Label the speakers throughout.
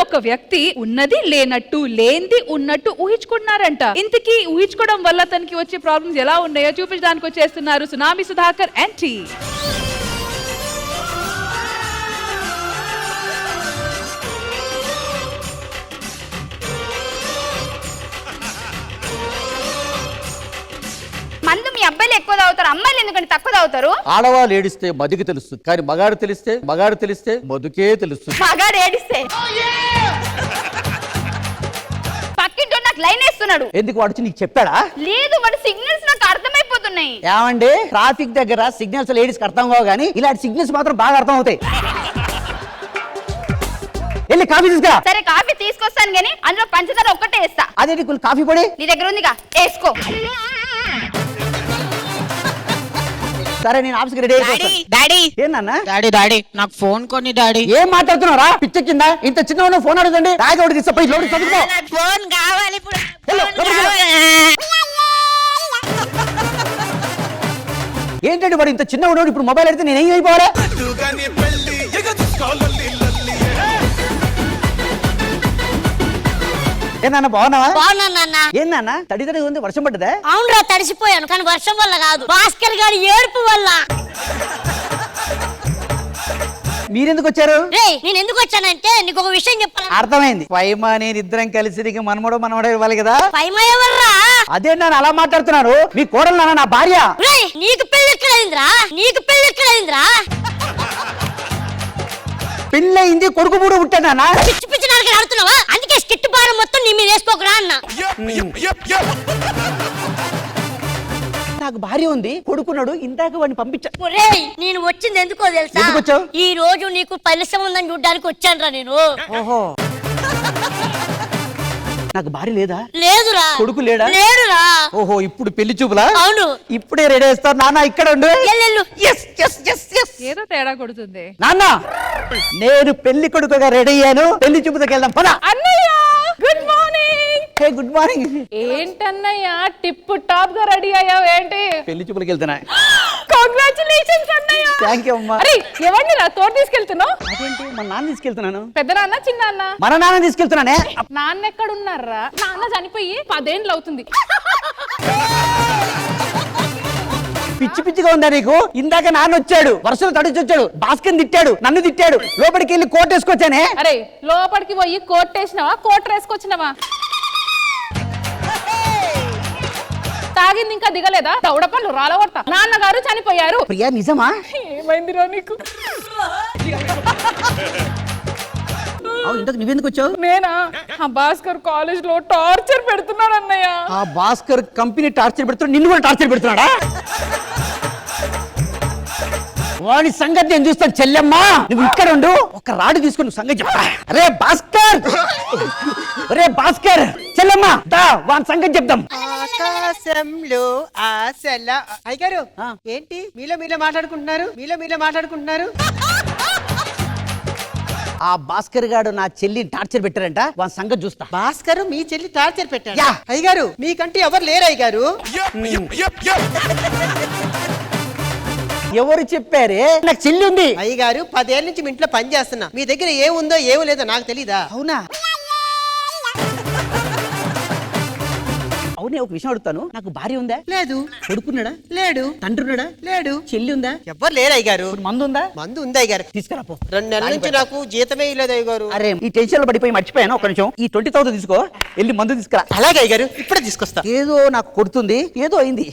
Speaker 1: ఒక వ్యక్తి ఉన్నది లేనట్టు లేనిది ఉన్నట్టు ఊహించుకుంటున్నారంట. ఇంతకీ ఊహించుకోవడం వల్ల తనకి వచ్చే ప్రాబ్లమ్స్ ఎలా ఉన్నాయో చూపించడానికి వచ్చేస్తున్నారు సునామీ సుధాకర్ యాంటీ.
Speaker 2: మందు మీ అబ్బాయిలు ఎక్కువ తాగుతారు, అమ్మాయిలు ఎందుకంటే తక్కువ తాగుతారు?
Speaker 3: ఆడవాళ్ళు ఏడిస్తే మదికి తెలుస్తుంది, కానీ మగాడు తెలిస్తే మధుకే తెలుస్తుంది.
Speaker 2: మగాడు ఏడిస్తే పక్కింటో నాకు లైన్ వేస్తున్నాడు.
Speaker 3: ఎందుకు వాడు నీకు చెప్పాడా?
Speaker 2: లేదు, వాడి సిగ్నల్స్ నాకు అర్థమైపోతున్నాయి.
Speaker 3: ఏమండి, ట్రాఫిక్ దగ్గర సిగ్నల్స్ లేడీస్కి అర్థం కావు, కానీ ఇలాంటి సిగ్నల్స్ మాత్రం బాగా అర్థం అవుతాయి. వెళ్ళి కాఫీ తీసుకురా.
Speaker 2: సరే కాఫీ తీసుకొస్తాను, కానీ అందులో పంచదార ఒక్కటే వేస్తా.
Speaker 3: అదేంటి కాఫీ పొడి
Speaker 2: నీ దగ్గర ఉందిగా, వేసుకో.
Speaker 3: సరే నేను ఆఫీస్కి రెడీ అయిపోతాను.
Speaker 4: డాడీ
Speaker 3: ఏందన్నా?
Speaker 4: డాడీ నాకు ఫోన్ కొని డాడీ.
Speaker 3: ఏం మాట్లాడుతున్నారా? పిచ్చ కింద ఇంత చిన్న ఫోన్ అడుగుతండి. తాగి ఒకటి తీస్తా, లోడి చదువుకో.
Speaker 4: ఫోన్ కావాలి ఇప్పుడు.
Speaker 3: ఏంటంటే వాడు ఇంత చిన్న ఉన్నాడు, ఇప్పుడు మొబైల్ అడిగితే నేను ఏం అయిపోవాలా? ఏనా బాగున్నావా?
Speaker 4: బాగున్నా.
Speaker 3: ఏందన్నా తడి ఉంది, వర్షం పడ్డదా?
Speaker 4: అవునరా, తడిసిపోయాను, కానీ వర్షం వల్ల కాదు, భాస్కర్ గారి ఏడుపు వల్ల.
Speaker 3: మీరెందుకు వచ్చారు?
Speaker 4: నేను ఎందుకు వచ్చానంటే నీకు ఒక విషయం చెప్పాలి.
Speaker 3: అర్థమైంది. పైమా నేను ఇద్దరం కలిసి నీకు మనమడే ఇవ్వాలి కదా.
Speaker 4: పైమా ఎవర్రా?
Speaker 3: అదే నాన్న అలా మాట్లాడుతున్నాను. మీ కోడలు నాన్న నా భార్య.
Speaker 4: నీకు పెళ్లి ఎక్కడైందిరా?
Speaker 3: పెళ్ళయింది, కొడుకు కూడా పుట్టాడు నాన్న.
Speaker 4: పిచ్చి పిచ్చి నరకలు ఆడుతున్నావా? అందుకే స్కిట్ భారం మొత్తం నీ మీద వేసుకోకరా అన్న.
Speaker 3: నాకు భార్య ఉంది, కొడుకున్నాడు. ఇందాక వాడిని పంపించా.
Speaker 4: నేను వచ్చింది ఎందుకో తెలుసా?
Speaker 3: ఎందుకు వచ్చావు?
Speaker 4: ఈ రోజు నీకు పరిశ్రమ ఉందని చూడడానికి వచ్చానురా నేను.
Speaker 3: ఓహో, నాకు భార్య లేదా?
Speaker 4: లేదురా.
Speaker 3: కొడుకు లేడా?
Speaker 4: లేడురా.
Speaker 3: ఓహో, ఇప్పుడు పెళ్లి చూపులా?
Speaker 4: అవును.
Speaker 3: ఇప్పుడే రెడీ చేస్తారు నాన్న. ఇక్కడ ఉండు.
Speaker 1: ఏదో తేడా కొడుతుంది
Speaker 3: నాన్న. నేను పెళ్లి కొడుకుగా రెడీ అయ్యాను. పెళ్లి చూపులకు వెళ్దాం పద.
Speaker 1: అన్నయ్య good morning.
Speaker 3: Hey good morning.
Speaker 1: ఏంటన్నయ్య టిప్ టాప్ గా రెడీ అయ్యావు? ఏంటి
Speaker 3: పెళ్లి చూపులకు వెళ్తున్నా?
Speaker 1: కంగ్రాచులేషన్స్ అన్నయ్య.
Speaker 3: థ్యాంక్ యూ అమ్మా.
Speaker 1: అరే ఎవరిని రా తోట తీసుకెళ్తున్నావు?
Speaker 3: అదేంటి, మన నాన్న తీసుకెళ్తున్నాను.
Speaker 1: పెద్ద నాన్న చిన్న నాన్న?
Speaker 3: మన నాన్న తీసుకెళ్తున్నానే.
Speaker 1: నాన్న ఎక్కడున్నారా? నాన్న చనిపోయి 10 ఏళ్ళు అవుతుంది.
Speaker 3: పిచ్చి పిచ్చిగా ఉందా నీకు? ఇందాక నాన్న వచ్చాడు, వర్షం తడిచి వచ్చాడు, భాస్కర్ తిట్టాడు, నన్ను తిట్టాడు. లోపలికి వెళ్ళి కోట్ వేసుకొచ్చానే.
Speaker 1: అరే లోపలికి పోయి కోట్ వేసినావా, కోట్ వేసుకొచ్చినావా? తాగింది ఇంకా దిగలేదా? దౌడపళ్ళు రాలగొడతా. నాన్నగారు చనిపోయారు.
Speaker 3: ప్రియా నిజమా?
Speaker 1: ఏమైందిరా నీకు?
Speaker 3: ఇంతకు నువ్వెందుకు వచ్చావు?
Speaker 1: నేనా, ఆ భాస్కర్ కాలేజ్ లో టార్చర్ పెడుతున్నాడు అన్నయ్య.
Speaker 3: ఆ భాస్కర్ కంపెనీ టార్చర్ పెడుతున్నాడు, నిన్ను కూడా టార్చర్ పెడుతున్నాడా? వాడి సంగతి నేను చూస్తాను. చెల్లెమ్మా నువ్వు ఇక్కడ ఉండు, ఒక రాడు తీసుకుని సంగతి చెప్తా. అరే భాస్కర్ చెల్లెమ్మా దా, వాడి సంగతి చెప్తాం.
Speaker 5: ఆకాశంలో ఆశల. అయ్యగారు ఏంటి మీలో మాట్లాడుకుంటున్నారు?
Speaker 3: ఆ భాస్కర్ గాడు నా చెల్లి టార్చర్ పెట్టారంట, వాడి సంగతి చూస్తా.
Speaker 5: భాస్కర్ మీ చెల్లి టార్చర్ పెట్టాడు? అయ్యగారు మీకంటే ఎవరు లేరు అయ్యగారు.
Speaker 3: ఎవరు చెప్పారే? నాకు చెల్లి ఉంది.
Speaker 5: అయ్యగారు 10 ఏళ్ళ నుంచి మీ ఇంట్లో పని చేస్తున్నా. మీ దగ్గర ఏముందో ఏమో లేదో నాకు తెలీదా?
Speaker 3: అవునా? అవునే, ఒక విషయం అడుగుతాను. నాకు భార్య ఉందా?
Speaker 5: లేదు.
Speaker 3: కొడుకున్నాడా?
Speaker 5: లేడు.
Speaker 3: తండ్రి ఉన్నాడా?
Speaker 5: లేడు.
Speaker 3: చెల్లి ఉందా?
Speaker 5: ఎవ్వరు లేరు అయ్యగారు.
Speaker 3: మందు ఉందా?
Speaker 5: మందు ఉంది అయ్యగారు.
Speaker 3: తీసుకురా పో.
Speaker 5: 2 నెలల నుంచి నాకు జీతమే ఇవ్వలేదు అయ్యగారు.
Speaker 3: అరే ఈ టెన్షన్ లో పడిపోయి మర్చిపోయాను. ఒక నిమిషం, ఈ 20,000 తీసుకో, వెళ్ళి మందు తీసుకురా.
Speaker 5: అలాగే అయ్యగారు, ఇప్పుడే తీసుకొస్తా.
Speaker 3: ఏదో నాకు కొడుతుంది, ఏదో అయింది.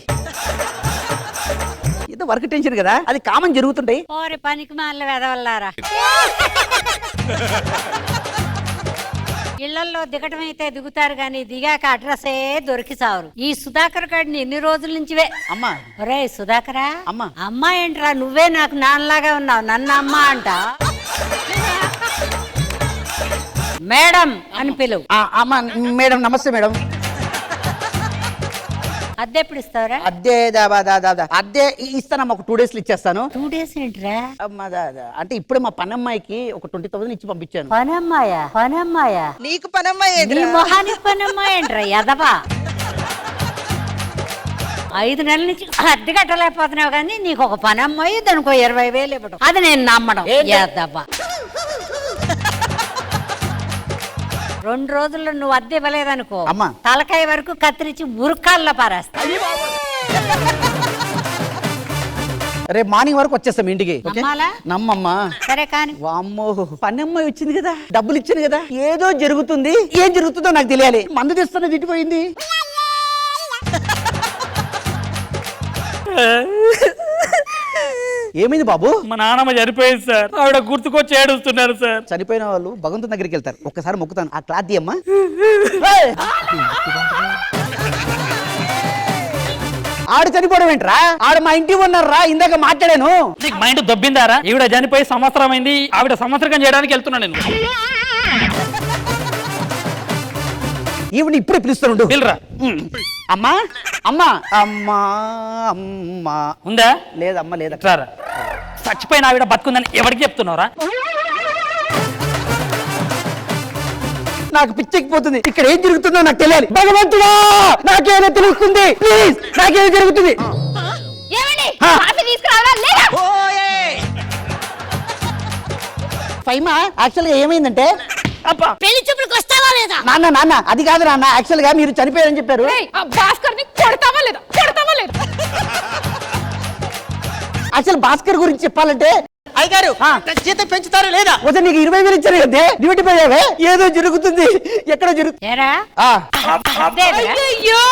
Speaker 3: ఏదో వర్క్ టెన్షన్ కదా, అది కామన్ జరుగుతుంటాయి.
Speaker 4: పనికి మాల వెదవల్లారా. ఇళ్లలో దిగటం అయితే దిగుతారు గాని దిగాక అడ్రస్సే దొరికి చావరు. ఈ సుధాకర్ గాడిని ఎన్ని రోజుల నుంచివే.
Speaker 3: అమ్మా
Speaker 4: ఒరే సుధాకరా,
Speaker 3: అమ్మా.
Speaker 4: అమ్మా ఏంట్రా, నువ్వే నాకు నాన్నలాగా ఉన్నావు. నన్ను అమ్మా అంట. మేడం అని పిలువు.
Speaker 3: అమ్మా మేడం. నమస్తే మేడం.
Speaker 4: అద్దె ఎప్పుడు ఇస్తావురా?
Speaker 3: అద్దె అద్దె ఇస్తానమ్మా, ఒక 2 days లో ఇచ్చేస్తాను.
Speaker 4: 2 days ఏంట్రా?
Speaker 3: అమ్మా, అంటే ఇప్పుడు మా పనమ్మాయికి ఒక 20,000 ఇచ్చి పంపించాను.
Speaker 4: పనమ్మాయా
Speaker 6: నీకు పనమ్మాయి
Speaker 4: నీ మొహానికి పనమ్మాయి ఏంట్రా ఎదవా? 5 నెలల నుంచి అద్దె కట్టలేకపోతున్నావు కానీ నీకు ఒక పనమ్మాయి దానికి 20,000 ఇవ్వడం, అది నేను నమ్మడం. ఎదవా 2 రోజుల్లో నువ్వు అద్దె ఇవ్వలేదనుకో
Speaker 3: అమ్మా.
Speaker 4: తలకాయ వరకు కత్తిరించి ఉరుకాల్లో పారేస్తా.
Speaker 3: రేపు మార్నింగ్ వరకు వచ్చేస్తాం ఇంటికి. ఓకే?
Speaker 4: నమ్మాలా?
Speaker 3: నమ్మమ్మా.
Speaker 4: సరే కానీ
Speaker 3: వామ్మో, పనమ్మాయి వచ్చింది కదా, డబ్బులు ఇచ్చాను కదా, ఏదో జరుగుతుంది. ఏం జరుగుతుందో నాకు తెలియాలి. మందు తెస్తున్నది తిట్టిపోయింది. ఏమైంది బాబు?
Speaker 7: మా నాన్నమ్మ చనిపోయింది సార్, ఆవిడ గుర్తుకొచ్చి ఏడుస్తున్నారు సార్.
Speaker 3: చనిపోయిన వాళ్ళు భగవంతుని దగ్గరికి వెళ్తారు. ఒక్కసారి మొక్కుతాను. ఆ క్లాత్ అమ్మా. ఆడు చనిపోవడం ఏంట్రా? ఆడు మా ఇంటి ఉన్నారా, ఇందాక మాట్లాడాను.
Speaker 7: నీకు మైండ్ దొబ్బిందారా? ఈవిడ చనిపోయి సంవత్సరం అయింది, ఆవిడ సంవత్సరం చేయడానికి వెళ్తున్నా నేను.
Speaker 3: ఈవిడ ఇప్పుడే పిలుస్తాను.
Speaker 7: పిల్లరా
Speaker 3: అమ్మా అమ్మా అమ్మా అమ్మా
Speaker 7: ఉందా?
Speaker 3: లేదమ్మా లేదా.
Speaker 7: రారా, చచ్చిపోయిన ఆవిడ బతుకుందని ఎవరికి చెప్తున్నావురా?
Speaker 3: నాకు పిచ్చెక్కిపోతుంది. ఇక్కడ ఏం జరుగుతుందో నాకు తెలియాలి. భగవంతుడా, నాకేదో తెలుస్తుంది. ప్లీజ్, నాకేదో జరుగుతుంది.
Speaker 2: ఏమండి కాఫీ తీసుకురావాలా లేదా?
Speaker 3: ఫైమా, యాక్చువల్ గా ఏమైందంటే,
Speaker 4: పెళ్లి చూపులకు వస్తావా లేదా?
Speaker 3: నాన్న అది కాదు నాన్న. యాక్చువల్ గా మీరు చనిపోయారని చెప్పారు.
Speaker 1: భాస్కర్ ని కొడతావా లేదా?
Speaker 3: యాక్చువల్ భాస్కర్ గురించి చెప్పాలంటే,
Speaker 5: అయ్యగారు జీతం పెంచుతారా లేదా?
Speaker 3: వద్దు, నీకు 20,000 ఇచ్చారు కదే, డ్యూటీ పోయావే. ఏదో జరుగుతుంది, ఎక్కడో జరుగుతుంది.
Speaker 4: ఏరా అదేరా?
Speaker 1: అయ్యో,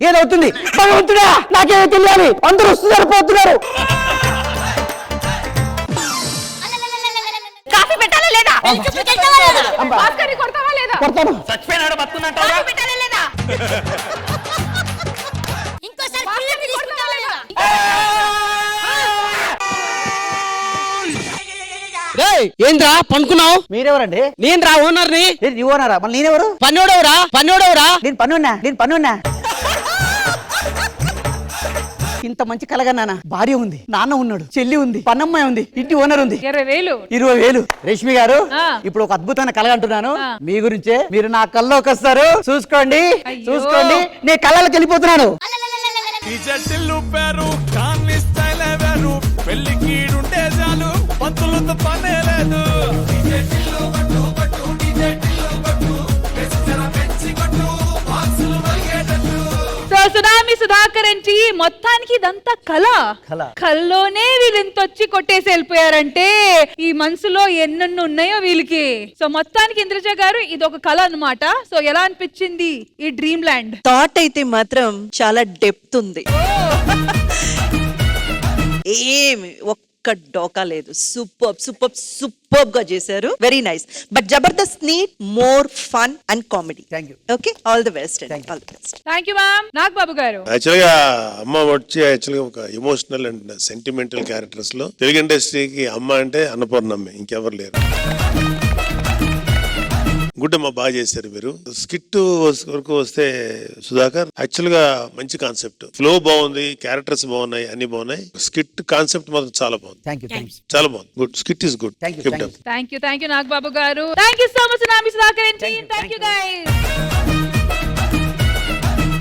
Speaker 3: ఏదవుతుంది? భగవంతుడా, నాకేదో తెలియాలి. అందరూ వస్తున్నారు, పోతున్నారు.
Speaker 2: కాఫీ పెట్టాలా లేదా?
Speaker 1: భాస్కర్ ని కొడతావా లేదా?
Speaker 3: కొడతాను.
Speaker 7: చచ్చిపోయిన ఆవిడ బతుకున్నట్టు
Speaker 2: కాఫీ పెట్టాలా లేదా?
Speaker 4: ఇంకోసారి పిల్లల్ని తీసుకుంటావా లేదా?
Speaker 8: ఏంద్రా పనుకున్నావు?
Speaker 3: మీరెవరండి?
Speaker 8: నేను రా ఓనర్ని.
Speaker 3: నీ ఓనరా? మళ్ళీ నేనెవరు?
Speaker 8: పన్నోడవురా
Speaker 3: నేను పనున్నా. ఇంత మంచి కలగన్నానా? భార్య ఉంది, నాన్న ఉన్నాడు, చెల్లి ఉంది, పన్నమ్మాయి ఉంది, ఇంటి ఓనర్ ఉంది.
Speaker 1: 20,000.
Speaker 3: 20,000. రేష్మి గారు,
Speaker 1: ఆ.
Speaker 3: ఇప్పుడు ఒక అద్భుతమైన కళ అంటున్నాను.
Speaker 1: ఆ.
Speaker 3: మీ గురించే. మీరు నా కల్లోకి వస్తారు, చూసుకోండి.
Speaker 1: అయ్యో.
Speaker 3: చూసుకోండి, నేను కళ్ళకి వెళ్ళిపోతున్నాను.
Speaker 9: టిల్లు పేరు కాన్ని స్టైల్ వేరు పెళ్లికీడుంటే చాలు పంతులతో పనే లేదు.
Speaker 1: సో సునామీ సుధాకర్ నుంచి మొత్తానికి ఇదంతా కళ. కల్లోనే వీళ్ళు ఇంత వచ్చి కొట్టేసి వెళ్ళిపోయారంటే ఈ మనసులో ఎన్నెన్ని ఉన్నాయో వీళ్ళకి. సో మొత్తానికి ఇంద్రజ గారు ఇది ఒక కళ అన్నమాట. సో ఎలా అనిపించింది ఈ డ్రీమ్ ల్యాండ్?
Speaker 6: థాట్ అయితే మాత్రం చాలా డెప్త్ ఉంది. ఏమి ఒక్క డోకా లేదు. సూపర్ గా చేశారు. Very nice. But Jabardasth need more fun and comedy.
Speaker 3: Thank you.
Speaker 6: Okay, all the best. All the best.
Speaker 1: Thank you ma'am. Nagababu గారు,
Speaker 10: యాక్చువల్ గా అమ్మ వచ్చి యాక్చువల్ గా ఒక ఎమోషనల్ అండ్ సెంటిమెంటల్ క్యారెక్టర్స్ లో తెలుగు ఇండస్ట్రీకి అమ్మ అంటే అన్నపూర్ణమ్మే, ఇంకెవరు లేరు. గుడ్ అమ్మ, బాగా చేశారు మీరు. స్కిట్ వరకు వస్తే సుధాకర్, యాక్చువల్ గా మంచి కాన్సెప్ట్, ఫ్లో బాగుంది, క్యారెక్టర్స్ బాగున్నాయి, అన్ని బాగున్నాయి. స్కిట్ కాన్సెప్ట్ మాత్రం చాలా బాగుంది. చాలా బాగుంది. Good, skit is good.
Speaker 1: Thank you Nagababu garu. Thank you so much Tsunami Sudhakar. Thank you guys.